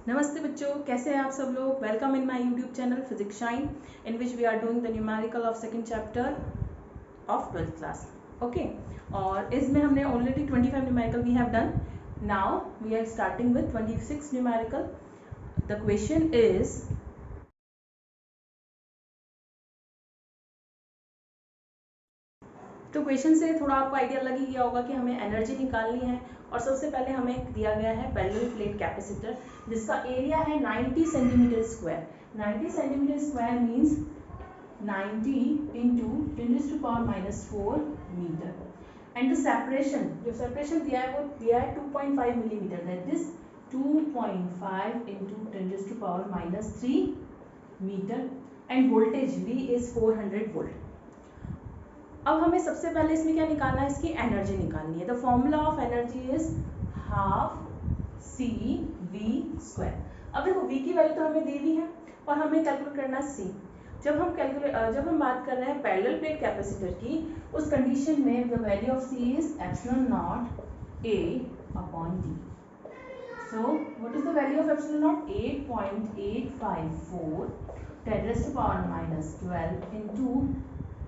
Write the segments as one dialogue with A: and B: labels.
A: नमस्ते बच्चों, कैसे हैं आप सब लोग। Welcome in my YouTube channel physics shine, in which we are doing the numerical of second chapter of 12th class. Okay, और इसमें हमने already 25 numerical we have done. Now we are starting with 26 numerical. The question is, तो question से थोड़ा आपको idea लग ही गया होगा कि हमें एनर्जी निकालनी है। और सबसे पहले हमें दिया गया है पैरेलल प्लेट कैपेसिटर, जिसका एरिया है 90 centimetre square. 90 centimetre square means 90 into 10⁻⁻4 metre. And the separation, जो सेपरेशन दिया है वो दिया है 2.5 millimetre, that is 2.5 into 10⁻³ metre. And voltage V is 400 volt. अब हमें सबसे पहले इसमें क्या निकालना है, इसकी एनर्जी निकालनी है। The formula of energy is half CV²। अब देखो V की वैल्यू तो हमें दी हुई है और हमें कैलकुलेट करना है C। जब हम बात कर रहे हैं पैरेलल प्लेट कैपेसिटर की, उस कंडीशन में the value of C is ε0 A/d। So what is the value of ε0? 8.854 10⁻⁻12 into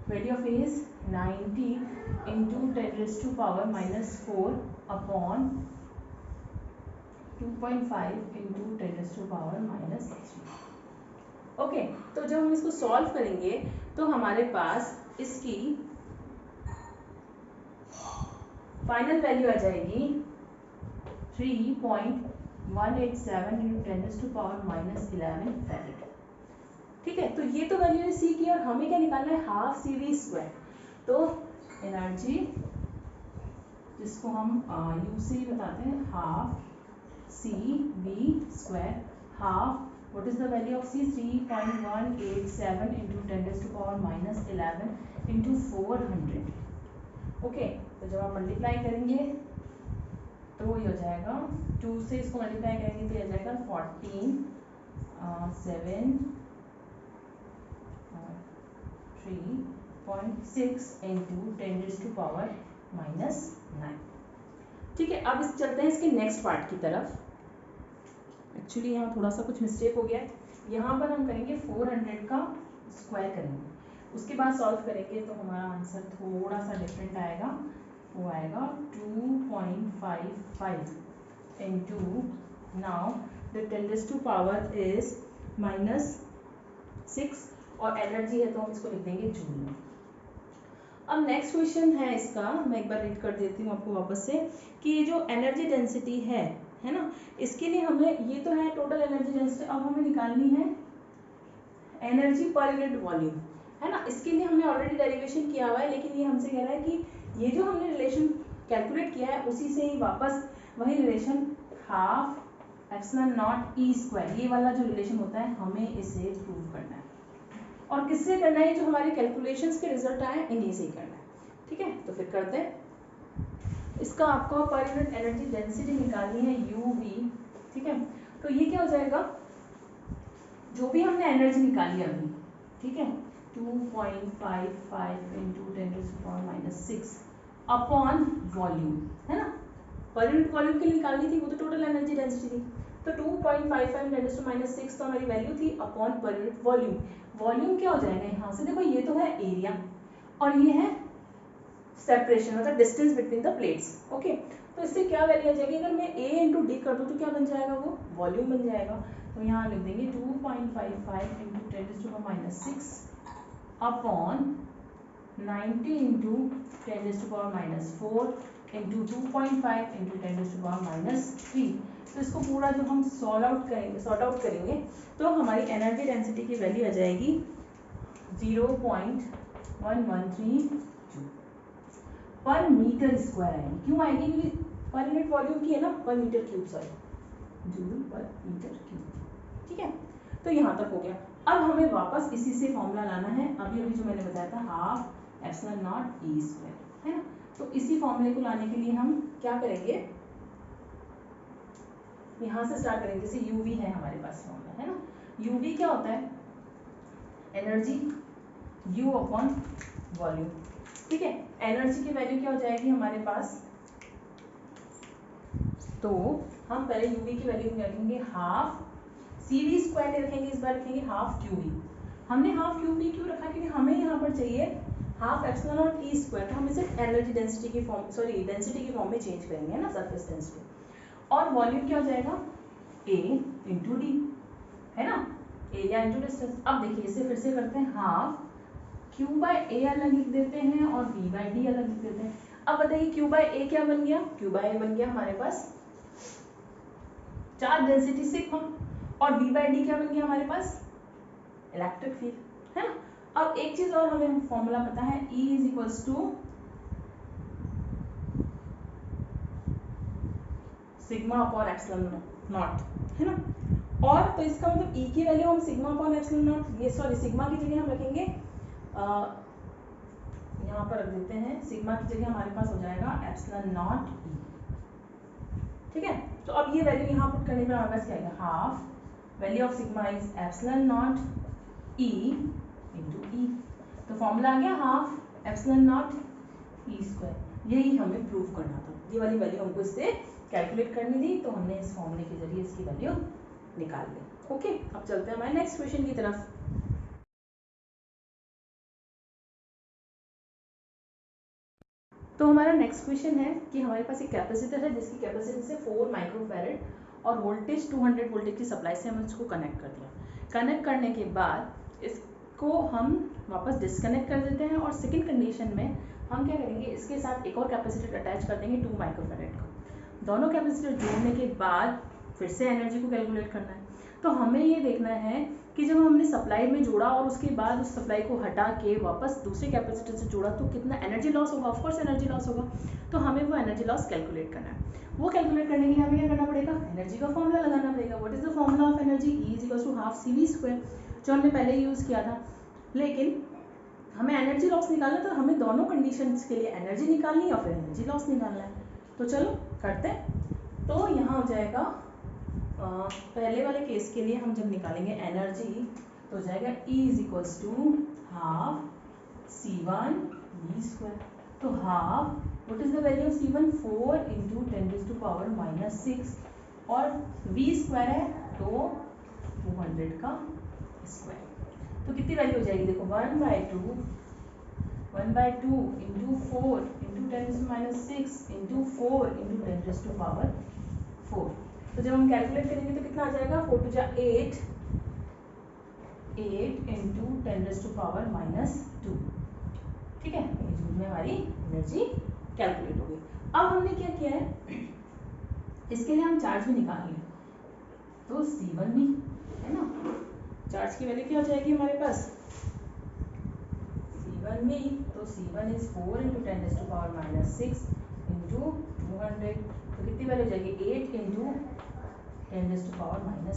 A: value of A is 90 into 10⁻⁻4 upon 2.5 into 10⁻⁻3। Okay, तो जब हम इसको सॉल्व करेंगे तो हमारे पास इसकी फाइनल वैल्यू आ जाएगी 3.187 into 10⁻⁻11 फैरेड। ठीक है, तो ये तो वैल्यू है C की और हमें क्या निकालना है, हाफ CV²। तो एनर्जी, जिसको हम U से ही बताते हैं, half CV², half what is the value of C, 3.187 into 10⁻⁻11 into 400। Okay, तो जब आप मल्टीप्लाई करेंगे तो ये हो जाएगा, 2 से इसको मल्टीप्लाई करेंगे तो ये हो जाएगा 3.6 into 10⁻⁻9। ठीक है, अब इस चलते हैं इसके नेक्स्ट पार्ट की तरफ। एक्चुअली यहाँ थोड़ा सा कुछ मिस्टेक हो गया है। यहाँ पर हम करेंगे 400 का स्क्वायर करेंगे, उसके बाद सॉल्व करेंगे तो हमारा आंसर थोड़ा सा डिफरेंट आएगा। वो आएगा 2.55 into, now the 10⁻⁻ is -6 और एनर्जी है तो हम इसको लिख देंगे जूल में। अब नेक्स्ट क्वेश्चन है इसका, मैं एक बार रीड कर देती हूँ आपको वापस से, कि ये जो एनर्जी डेंसिटी है ना, इसके लिए हमें, ये तो है टोटल एनर्जी डेंसिटी, अब हमें निकालनी है एनर्जी पर यूनिट वॉल्यूम, है ना। इसके लिए हमने ऑलरेडी डेरिवेशन किया हुआ है, लेकिन ये हमसे कह रहा है कि ये जो हमने रिलेशन कैलकुलेट किया है उसी से ही वापस वही रिलेशन हाफ ε0 E², ये वाला जो रिलेशन होता है हमें इसे प्रूव करना है। और किससे करना है, जो हमारे कैलकुलेशंस के रिजल्ट आए इन्हीं से ही करना है। ठीक है, तो फिर करते हैं। इसका आपको पर यूनिट एनर्जी डेंसिटी निकालनी है UV। ठीक है, तो ये क्या हो जाएगा, जो भी हमने एनर्जी निकाली अभी, ठीक है, 2.55 into 10⁻⁻6 अपॉन वॉल्यूम, है ना। पर यूनिट वॉल्यूम के लिए निकालनी थी, वो तो टोटल एनर्जी डेंसिटी थी। तो 2.55 10⁻⁻6 तो हमारी वैल्यू थी upon per unit volume. Volume क्या हो जाएगा, यहाँ से देखो ये तो है एरिया और ये है सेपरेशन, मतलब distance between the plates. Okay, तो इससे क्या वैल्यू आ जाएगी, अगर मैं A इंटू डी कर दूँ तो क्या बन जाएगा, वो वॉल्यूम बन जाएगा। तो यहाँ लिख देंगे 2.55 into 10⁻⁻6 upon 90 into 10⁻⁻4 into 2.5 into 10⁻⁻3। तो इसको पूरा जब हम सॉर्ट आउट करेंगे तो हमारी एनर्जी डेंसिटी की वैल्यू आ जाएगी 0.113 पर मीटर स्क्वायर आएगी। क्यों आएगी, क्योंकि पर यूनिट वॉल्यूम की है ना, per metre cube, sorry, joule per metre cube. ठीक है, तो यहाँ तक हो गया। अब हमें वापस इसी से फॉर्मूला लाना है, अभी जो मैंने बताया था हाफ ε0 E², है ना। तो इसी फॉर्मूले को लाने के लिए हम क्या करेंगे, यहाँ से स्टार्ट करेंगे। जैसे UV है हमारे पास फॉर्मूला, है ना। UV क्या होता है, एनर्जी U अपॉन वॉल्यूम। ठीक है, एनर्जी की वैल्यू क्या हो जाएगी हमारे पास, तो हम पहले यूवी की वैल्यू रखेंगे हाफ CV स्क्वायर नहीं रखेंगे, इस बार रखेंगे हाफ QV। हमने हाफ QV क्यों रखा, क्योंकि हमें यहाँ पर चाहिए half epsilon not E square, तो हम इसे एनर्जी डेंसिटी की फॉर्म डेंसिटी की फॉर्म में चेंज करेंगे ना, सरफेस डेंसिटी। और वॉल्यूम क्या हो जाएगा A इंटू डी, है ना, एरिया इंटू डिस्टेंस। अब देखिए इसे फिर से करते हैं, हाफ Q बाय A अलग लिख देते हैं और V बाय D अलग लिख देते हैं। अब बताइए Q बाय A क्या बन गया, Q बाय A बन गया हमारे पास चार्ज डेंसिटी सिग्मा, और V बाय D क्या बन गया हमारे पास इलेक्ट्रिक फील्ड, है ना। अब एक चीज और हमें फॉर्मूला पता है, E is equals to sigma upon epsilon naught, है ना। और तो इसका मतलब E की वैल्यू हम सिग्मा अपॉन एप्सिलॉन नॉट, ये सॉरी सिग्मा की जगह हम रखेंगे यहाँ पर रख देते हैं, सिग्मा की जगह हमारे पास हो जाएगा एप्सिलॉन नॉट E, ठीक है। तो अब ये वैल्यू यहाँ पुट करने पर हमारे पास क्या आएगा, half value of sigma is epsilon not E into E, तो फॉर्मूला आ गया half epsilon not E square. यही हमें प्रूव करना था, ये वाली वैल्यू हमको इससे कैलकुलेट करनी थी, तो हमने इस फॉर्मूले के जरिए इसकी वैल्यू निकाल ली। ओके, अब चलते हैं हमारे नेक्स्ट क्वेश्चन की तरफ। तो हमारा नेक्स्ट क्वेश्चन है कि हमारे पास एक कैपेसिटर है जिसकी कैपेसिटेंस है 4 माइक्रोफैरड और वोल्टेज 200 वोल्टेज की सप्लाई से हमने इसको कनेक्ट कर दिया। कनेक्ट करने के बाद इसको हम वापस डिस्कनेक्ट कर देते हैं और सेकंड कंडीशन में हम क्या करेंगे, इसके साथ एक और कैपेसिटर अटैच कर देंगे 2 माइक्रोफैरड का। दोनों कैपेसिटर जोड़ने के बाद फिर से एनर्जी को कैलकुलेट करना है। तो हमें ये देखना है कि जब हमने सप्लाई में जोड़ा और उसके बाद उस सप्लाई को हटा के वापस दूसरे कैपेसिटर से जोड़ा तो कितना एनर्जी लॉस होगा, ऑफ कोर्स एनर्जी लॉस होगा। तो हमें वो एनर्जी लॉस कैलकुलेट करना है। वो कैलकुलेट करने के लिए हमें क्या करना पड़ेगा, एनर्जी का फॉर्मूला लगाना पड़ेगा। What is the formula of energy, E is equal to half CV square, जो हमने पहले यूज किया था। लेकिन हमें एनर्जी लॉस निकालना, तो हमें दोनों कंडीशंस के लिए एनर्जी निकालनी है और फिर एनर्जी लॉस निकालना है। तो चलो करते हैं। तो यहाँ हो जाएगा पहले वाले केस के लिए हम जब निकालेंगे एनर्जी तो हो जाएगा E is equals to half C1 V square. तो half what is the value of C1, 4 into 10⁻⁻⁶, और V स्क्वायर है तो 200 का स्क्वायर। तो कितनी वैल्यू हो जाएगी, देखो 1/2 इंटू 4 इंटू 10⁻⁶ इंटू 4 इंटू 10⁻⁴। तो जब हम कैलकुलेट करेंगे तो कितना आ जाएगा, 4 टू जा 8 इंटू 10⁻⁻², ठीक है। ये जूल में हमारी एनर्जी कैलकुलेट हो गई। अब हमने क्या किया है, इसके लिए हम चार्ज भी निकाल लें, तो C1 भी है ना, चार्ज की वैल्यू क्या हो जाएगी हमारे पास C1 भी, तो C1 इज 4 इंटू 10⁻⁻⁶ इंटू 200, तो कितनी वैल्यू हो जाएगी 8 इंटू 10⁻⁻⁴,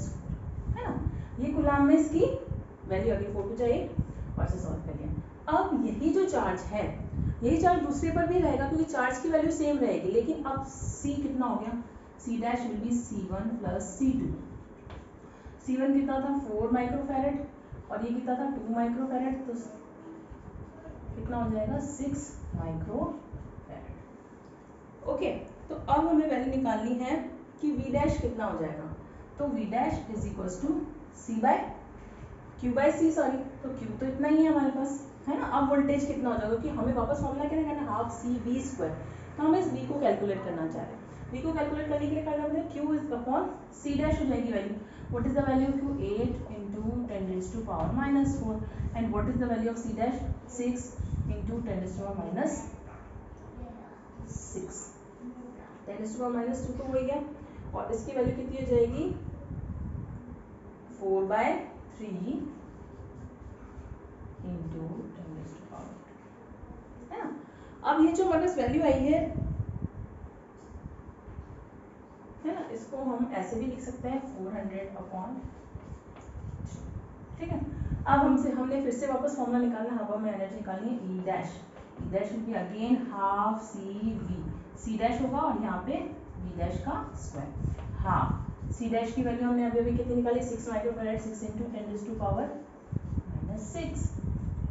A: है ना। ये कूलाम में इसकी वैल्यू आ गई, 4 टू जा 8 और से सॉल्व कर लिया। अब यही जो चार्ज है, यही चार्ज दूसरे पर भी रहेगा क्योंकि चार्ज की वैल्यू सेम रहेगी, लेकिन अब C कितना हो गया, C dash will be C1 plus C2। C1 कितना था 4 माइक्रोफैरड और ये कितना था 2 माइक्रोफैरड, तो कितना हो जाएगा 6 माइक्रोफैरड। ओके, तो अब हमें वैल्यू निकालनी है कि V डैश कितना हो जाएगा, तो V dash is equals to C by Q by C, sorry, तो Q तो इतना ही है हमारे पास, है ना। अब वोल्टेज कितना हो जाएगा, क्योंकि हमें वापस फॉर्मूला क्या करना है, हाफ CV स्क्वायर, तो हम इस V को कैलकुलेट करना चाह रहे हैं। V को कैलकुलेट करने के लिए करना पड़ेगा Q is upon C dash हो जाएगी value, what is the value of Q, 8 into 10⁻⁻⁴, and what is the value of C dash, 6 into 10⁻⁻⁶, 10⁻⁻² तो हो गया, और इसकी वैल्यू कितनी हो जाएगी 4/3 इंटू 10⁻⁴, है ना। अब ये जो हमारे पास वैल्यू आई है ना, इसको हम ऐसे भी लिख सकते हैं 400/, ठीक है। अब हमने फिर से वापस फॉर्मूला निकालना है, अब हमें एनर्जी निकालनी है E dash will be again half CV, C dash होगा और यहाँ पे V डैश का स्क्वायर, हाफ C डैश की वैल्यू हमने अभी कितनी निकाली 6 माइक्रोफैरड, 6 इंटू 10⁻⁻⁶,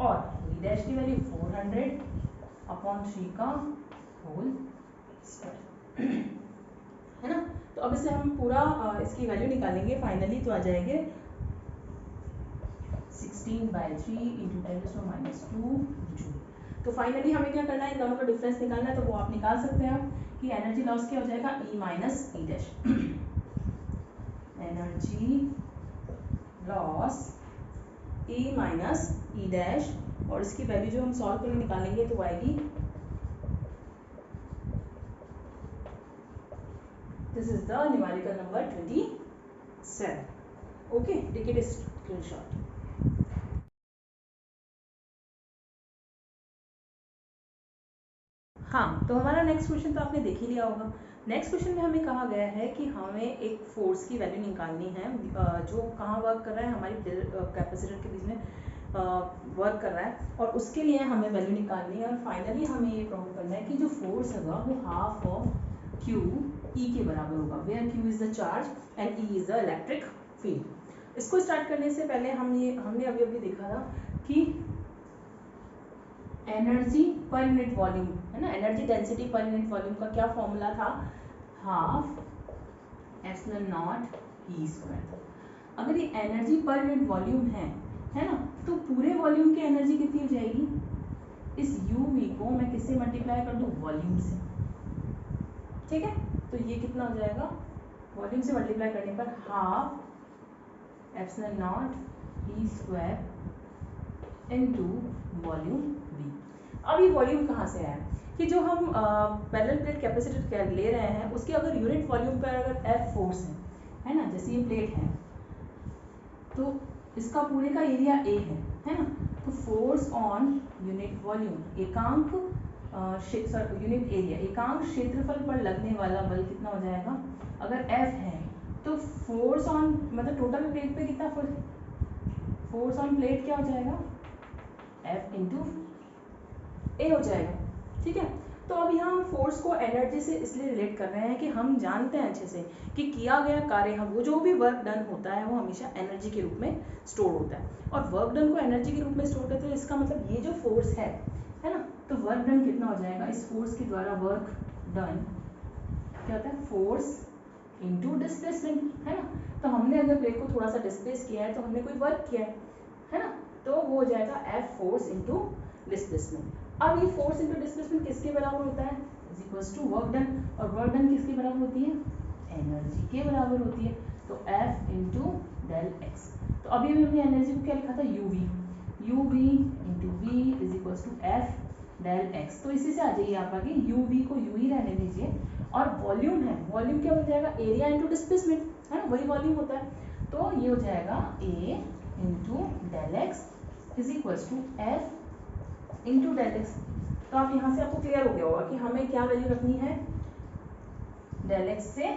A: और V डैश की वैल्यू 400/3 का होल स्क्वायर, है ना। तो अब इसे हम पूरा इसकी वैल्यू निकालेंगे फाइनली, तो आ जाएंगे 16/3 इंटू 10⁻² जूल। तो फाइनली हमें क्या करना है, इन दोनों का डिफरेंस निकालना है, तो वो आप निकाल सकते हैं आप कि एनर्जी लॉस क्या हो जाएगा, E माइनस ई dash. Energy loss E minus ई डैश, और इसकी वैल्यू जो हम सॉल्व करके निकालेंगे तो आएगी, this is the numerical number 27। Okay, take it screenshot. हाँ, तो हमारा नेक्स्ट क्वेश्चन तो आपने देख ही लिया होगा। नेक्स्ट क्वेश्चन में हमें कहा गया है कि हमें एक फोर्स की वैल्यू निकालनी है जो कहाँ वर्क कर रहा है, हमारी कैपेसिटर के बीच में वर्क कर रहा है, और उसके लिए हमें वैल्यू निकालनी है। और फाइनली हमें ये प्रूव करना है कि जो फोर्स होगा वो हाफ ऑफ क्यू ई के बराबर होगा, where Q is the charge and E is the electric field. इसको स्टार्ट करने से पहले हमने अभी अभी देखा था कि एनर्जी पर यूनिट वॉल्यूम है ना, energy density per unit volume का क्या फॉर्मूला था, half epsilon naught E square था। अगर ये एनर्जी पर यूनिट वॉल्यूम है ना, तो पूरे वॉल्यूम की एनर्जी कितनी हो जाएगी, इस यू वी को मैं किससे मल्टीप्लाई कर दूं, वॉल्यूम से। ठीक है, तो ये कितना हो जाएगा, वॉल्यूम से मल्टीप्लाई करने पर half epsilon naught E square into volume we. अब ये वॉल्यूम कहाँ से आया कि जो हम पैरेलल प्लेट कैपेसिटर ले रहे हैं उसके अगर यूनिट वॉल्यूम पर अगर F फोर्स है ना, जैसे ये प्लेट है तो इसका पूरे का एरिया A है ना, तो फोर्स ऑन यूनिट वॉल्यूम एकांक यूनिट एरिया एकांक क्षेत्रफल पर लगने वाला बल कितना हो जाएगा, अगर F है तो फोर्स ऑन मतलब टोटल प्लेट पे कितना फोर्स ऑन प्लेट क्या हो जाएगा, F इंटू ए हो जाएगा। ठीक है, तो अब यहाँ हम फोर्स को एनर्जी से इसलिए रिलेट कर रहे हैं कि हम जानते हैं अच्छे से कि किया गया कार्य, हम वो जो भी वर्क डन होता है वो हमेशा एनर्जी के रूप में स्टोर होता है, और वर्क डन को एनर्जी के रूप में स्टोर करते हैं। इसका मतलब ये जो फोर्स है ना, तो वर्क डन कितना हो जाएगा, इस फोर्स के द्वारा वर्क डन क्या होता है, फोर्स इंटू डिस्प्लेसमेंट है ना। तो हमने अगर प्लेट को थोड़ा सा डिस्प्लेस किया है तो हमने कोई वर्क किया है ना, तो वो हो जाएगा F फोर्स इंटू डिस्प्लेसमेंट। अब ये फोर्स इंटू डिस्प्लेसमेंट किसके बराबर होता है, is equals to work done, और वर्क डन किसके बराबर होती है, एनर्जी के बराबर होती है, तो F इंटू डेल एक्स। तो अभी हमने एनर्जी को क्या लिखा था, U V into V is equals to F del X. तो इसी से आ जाइए आप आगे, यू वी को यू ही रहने दीजिए, और वॉल्यूम है, वॉल्यूम क्या बन जाएगा, एरिया इंटू डिस्प्लेसमेंट है ना, वही वॉल्यूम होता है, तो ये हो जाएगा A into del X is equals to F into del X. तो आप यहाँ से आपको क्लियर हो गया होगा कि हमें क्या वैल्यू रखनी है, डेल एक्स से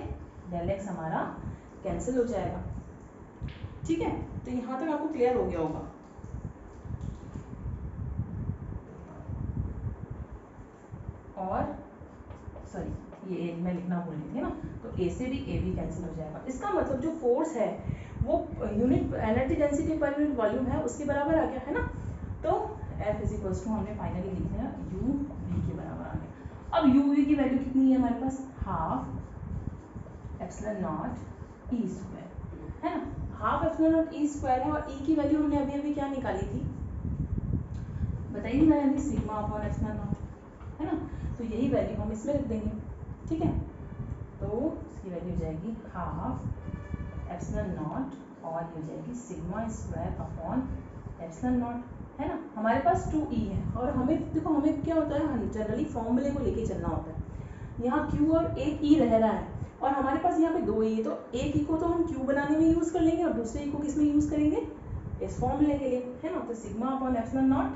A: डेल एक्स हमारा कैंसिल हो जाएगा। ठीक है, तो यहाँ तक आपको क्लियर हो गया होगा। और सॉरी ये मैं लिखना भूल गई थी ना, तो ए से भी ए भी कैंसिल हो जाएगा। इसका मतलब जो फोर्स है वो unit energy density per unit volume है उसके बराबर आ गया है ना, तो F इज इक्वल्स टू हमने फाइनली लिख दिया यू वी के बराबर आ गया। अब यू वी की वैल्यू कितनी है हमारे पास, half epsilon naught E square है ना, half epsilon naught E square है, और ई की वैल्यू हमने अभी अभी क्या निकाली थी बताइए, मैंने अभी सिग्मा अपॉन एप्सिलॉन नॉट है ना, तो यही वैल्यू हम इसमें लिख देंगे। ठीक है, तो इसकी वैल्यू हो जाएगी हाफ एप्सिलॉन नॉट, और ये हो जाएगी sigma square upon epsilon naught है ना। हमारे पास 2e है, और हमें देखो हमें क्या होता है, जनरली फॉर्मूले को लेके चलना होता है। यहाँ q और एक e रह रहा है, और हमारे पास यहाँ पे 2e है, तो एक e को तो हम q बनाने में यूज कर लेंगे और दूसरे e को किस में यूज करेंगे, इस फॉर्मूले के लिए है ना। तो sigma upon epsilon naught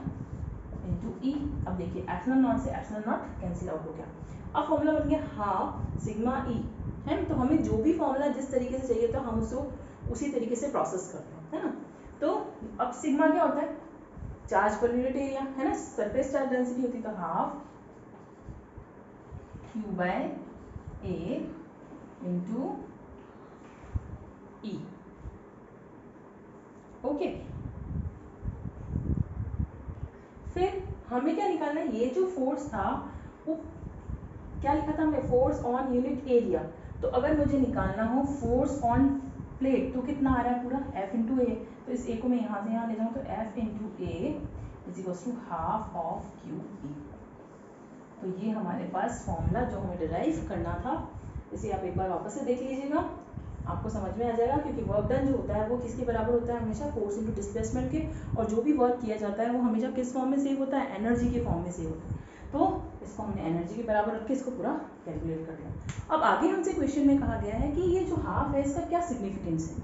A: into E. अब देखिए एप्सिलॉन नॉट से एप्सिलॉन नॉट कैंसिल आउट हो गया, अब फॉर्मूला बन गया हाफ सिग्मा ई है ना। तो हमें जो भी फॉर्मूला जिस तरीके से चाहिए था हम उसको उसी तरीके से प्रोसेस करते हैं है ना। तो अब सिग्मा क्या होता है, चार्ज पर यूनिट एरिया है ना, सरफेस चार्ज डेंसिटी होती है, तो half Q by A into E. Okay, फिर हमें क्या निकालना है, ये जो फोर्स था वो क्या लिखा था हमने, फोर्स ऑन यूनिट एरिया, तो अगर मुझे निकालना हो फोर्स ऑन प्लेट तो कितना आ रहा है पूरा F इंटू ए, तो इस ए को मैं यहाँ से यहाँ ले जाऊँ तो F into A is equals to half of Q E. तो ये हमारे पास फॉर्मूला जो हमें डिराइव करना था, इसे आप एक बार वापस से देख लीजिएगा, आपको समझ में आ जाएगा। क्योंकि वर्क डन जो होता है वो किसके बराबर होता है, हमेशा फोर्स इनटू डिस्प्लेसमेंट के, और जो भी वर्क किया जाता है वो हमेशा किस फॉर्म में सेव होता है, एनर्जी के फॉर्म में सेव होता है। तो इसको हमने एनर्जी के बराबर रख के इसको पूरा कैलकुलेट कर लिया। अब आगे हमसे क्वेश्चन में कहा गया है कि ये जो हाफ है इसका क्या सिग्निफिकेंस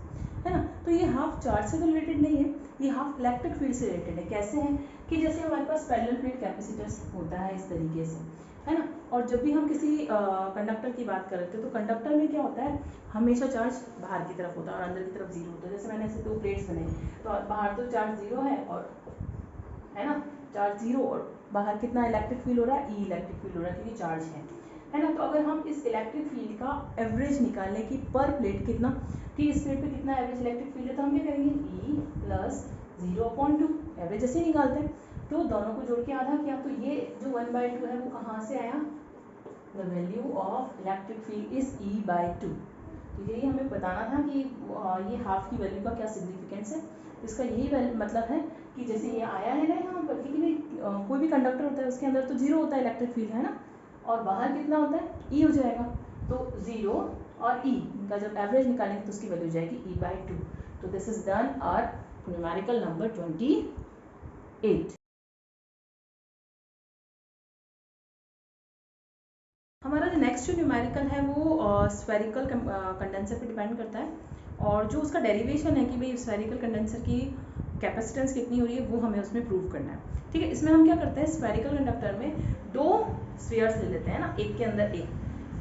A: है ना। तो ये हाफ चार्ज से तो रिलेटेड नहीं है, ये हाफ इलेक्ट्रिक फील्ड से रिलेटेड है। कैसे है कि जैसे हमारे पास पैरेलल प्लेट कैपेसिटर्स होता है इस तरीके से, है ना। और जब भी हम किसी कंडक्टर की बात करते हैं तो कंडक्टर में क्या होता है, हमेशा चार्ज बाहर की तरफ होता है और अंदर की तरफ जीरो होता है। जैसे मैंने ऐसे दो प्लेट्स बनाई, तो बाहर तो चार्ज जीरो है, और है ना, चार्ज जीरो, और बाहर कितना इलेक्ट्रिक फील्ड हो रहा है, ई इलेक्ट्रिक फील्ड हो रहा है क्योंकि चार्ज है ना। तो अगर हम इस इलेक्ट्रिक फील्ड का एवरेज निकालने की पर प्लेट कितना, कि इस प्लेट पे कितना एवरेज इलेक्ट्रिक फील्ड है, तो हम क्या करेंगे ई प्लस 0/2 एवरेज ऐसे ही निकालते हैं। तो दोनों को जोड़ के आधा किया, तो ये जो 1/2 है वो कहाँ से आया, the value of electric field is E/2। तो यही हमें बताना था कि ये हाफ की वैल्यू का क्या सिग्निफिकेंस है। इसका यही मतलब है कि जैसे ये आया है ना यहाँ पर, क्योंकि भाई कोई भी कंडक्टर होता है उसके अंदर तो जीरो होता है इलेक्ट्रिक फील्ड, है ना, और बाहर कितना होता है, ई हो जाएगा। तो जीरो और ई का जब एवरेज निकालेंगे तो उसकी वैल्यू हो जाएगी E/2। तो this is done our numerical number 28। हमारा जो नेक्स्ट जो न्यूमेरिकल है वो स्फेरिकल कंडेंसर पे डिपेंड करता है, और जो उसका डेरिवेशन है कि भाई स्फेरिकल कंडेंसर की कैपेसिटेंस कितनी हो रही है वो हमें उसमें प्रूव करना है। ठीक है, इसमें हम क्या करते हैं, स्फेरिकल कंडक्टर में दो स्फीयर्स ले लेते हैं ना, एक के अंदर एक,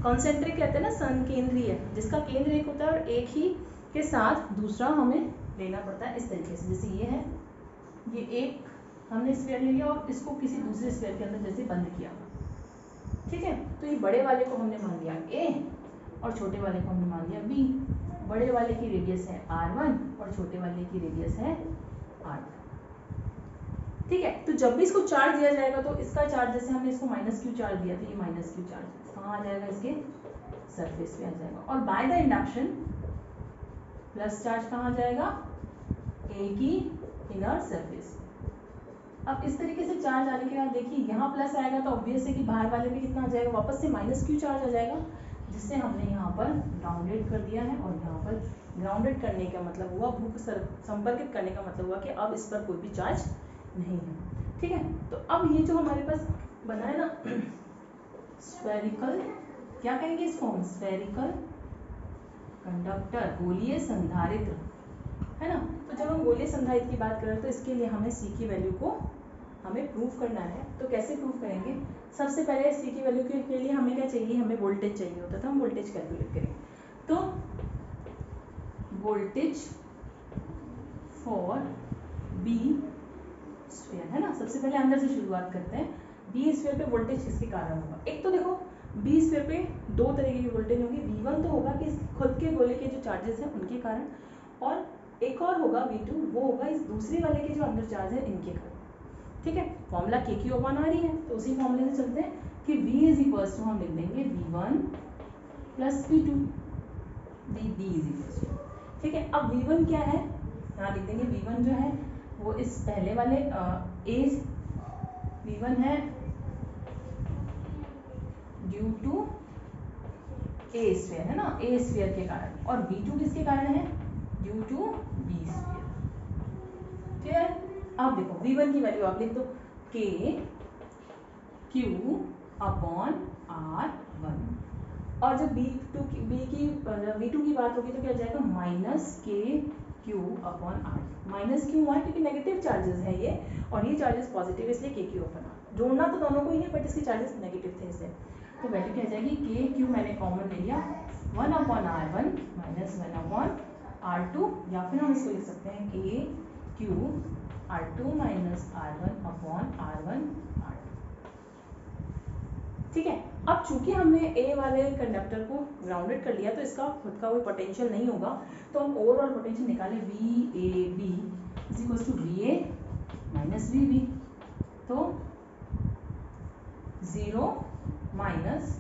A: कॉन्सेंट्रिक कहते हैं ना, संकेंद्रीय, जिसका केंद्र एक होता है और एक ही के साथ दूसरा हमें लेना पड़ता है इस तरीके से। जैसे ये है, ये एक हमने स्फीयर ले लिया और इसको किसी दूसरे स्फीयर के अंदर जैसे बंद किया, ठीक है। तो ये बड़े वाले को हमने मान लिया A और छोटे वाले को हमने मान लिया B। बड़े वाले की रेडियस है R1 और छोटे वाले की रेडियस है R2। ठीक है, तो जब भी इसको चार्ज दिया जाएगा तो इसका चार्ज, जैसे हमने इसको -Q चार्ज दिया, तो ये -Q चार्ज कहाँ आ जाएगा, इसके सरफेस पे आ जाएगा। और by the induction plus charge कहाँ आ जाएगा, A की इनर सरफेस। अब इस तरीके से चार्ज आने के बाद देखिए यहाँ प्लस आएगा तो ऑब्वियस है कि बाहर वाले पे कितना आ जाएगा, वापस से -Q चार्ज आ जाएगा, जिससे हमने यहाँ पर ग्राउंडेड कर दिया है। और यहाँ पर ग्राउंडेड करने का मतलब हुआ, भूख संपर्कित करने का मतलब हुआ कि अब इस पर कोई भी चार्ज नहीं है। ठीक है, तो अब ये जो हमारे पास बना है ना स्फेरिकल, क्या कहेंगे इसको हम, स्फेरिकल कंडक्टर, गोलीय संधारित्र, है ना। तो जब हम गोलीय संधारित्र की बात करें तो इसके लिए हमें C की वैल्यू को हमें प्रूव करना है। तो कैसे प्रूव करेंगे, सबसे पहले C की वैल्यू के लिए हमें क्या चाहिए, हमें वोल्टेज चाहिए होता था, हम वोल्टेज कैलकुलेट करेंगे। तो वोल्टेज फॉर B स्फीयर, है ना, सबसे पहले अंदर से शुरुआत करते हैं। B स्फीयर पे वोल्टेज किसके कारण होगा, एक तो देखो B स्फीयर पे दो तरीके की वोल्टेज होगी। V1 तो होगा कि खुद के गोले के जो चार्जेस हैं उनके कारण, और एक और होगा V2, वो होगा इस दूसरे वाले के जो अंदर चार्ज है इनके कारण। ठीक है, फॉर्मूला KQ/R ही है, तो उसी फॉर्मूले से चलते हैं कि V इज इक्वल्स टू, हम लिख देंगे V1 plus V2, B is equals to, ठीक है। अब V1 क्या है, यहाँ लिख देंगे V1 जो है वो इस पहले वाले V1 है ड्यू टू A स्फीयर, है ना, A स्फीयर के कारण, और V2 किसके कारण है, due to B sphere. Clear. अब देखो V1 की वैल्यू आप लिख दो KQ/R1, और जब V2 की बात होगी तो क्या हो जाएगा, -KQ/R। माइनस क्यों हुआ है, क्योंकि नेगेटिव चार्जेस है ये, और ये चार्जेस पॉजिटिव, इसलिए KQ/R। जोड़ना तो दोनों को ही है, बट इसके चार्जेस नेगेटिव थे इसलिए। तो वैल्यू क्या जाएगी, KQ मैंने कॉमन ले लिया, 1/R1 -1/R2, या फिर हम इसको लिख सकते हैं KQ/R2 -R1/R1R2। ठीक है, अब चूंकि हमने A वाले कंडक्टर को ग्राउंडेड कर लिया तो इसका खुद का कोई पोटेंशियल नहीं होगा, तो हम ओवरऑल पोटेंशियल निकालें VAB is equal to VA minus VB। तो 0 माइनस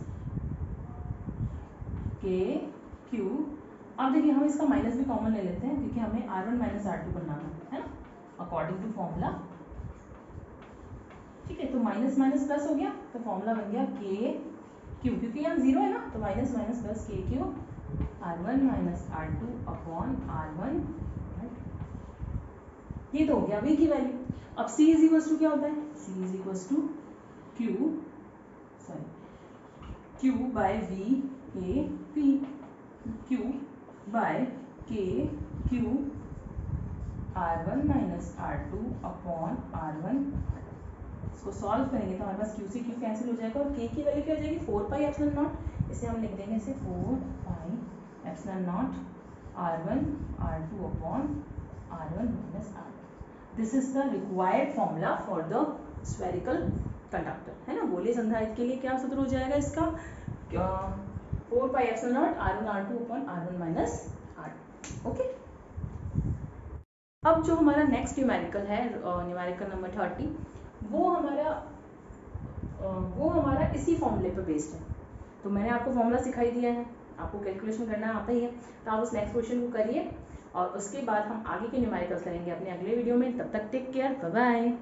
A: K क्यू। अब देखिए हम इसका माइनस भी कॉमन ले लेते हैं क्योंकि हमें R1 माइनस R2 करना है ना, अकॉर्डिंग टू फॉर्मूला। ठीक है, तो माइनस माइनस प्लस हो गया तो फॉर्मूला बन गया के क्यू, क्योंकि यहाँ जीरो है ना तो माइनस माइनस प्लस के Q R1 minus R2 upon R1। ये तो हो गया V की वैल्यू। अब C इज इक्वल्स टू क्या होता है, C is equals to Q by V के P, Q बाय के Q R1 minus R2 upon R1। इसको सॉल्व करेंगे तो हमारे पास Q से Q कैंसिल हो जाएगा और K की वैल्यू क्या हो जाएगी 4 पाई एप्सिलॉन नॉट। इसे हम लिख देंगे इसे 4 pi epsilon not R1 R2 upon R1 minus R1। This is the required formula for the spherical conductor, है ना। गोलीय संधारित्र के लिए क्या सूत्र हो जाएगा इसका, 4 pi epsilon not R1 R2 upon R1 minus R2। Okay, अब जो हमारा नेक्स्ट न्यूमेरिकल है, न्यूमेरिकल नंबर 30, वो हमारा इसी फॉर्मूले पे बेस्ड है। तो मैंने आपको फॉर्मूला सिखाई दिया है, आपको कैलकुलेशन करना आता ही है, तो आप उस नेक्स्ट क्वेश्चन को करिए और उसके बाद हम आगे के न्यूमेरिकल्स करेंगे अपने अगले वीडियो में। तब तक टेक केयर, बाय बाय।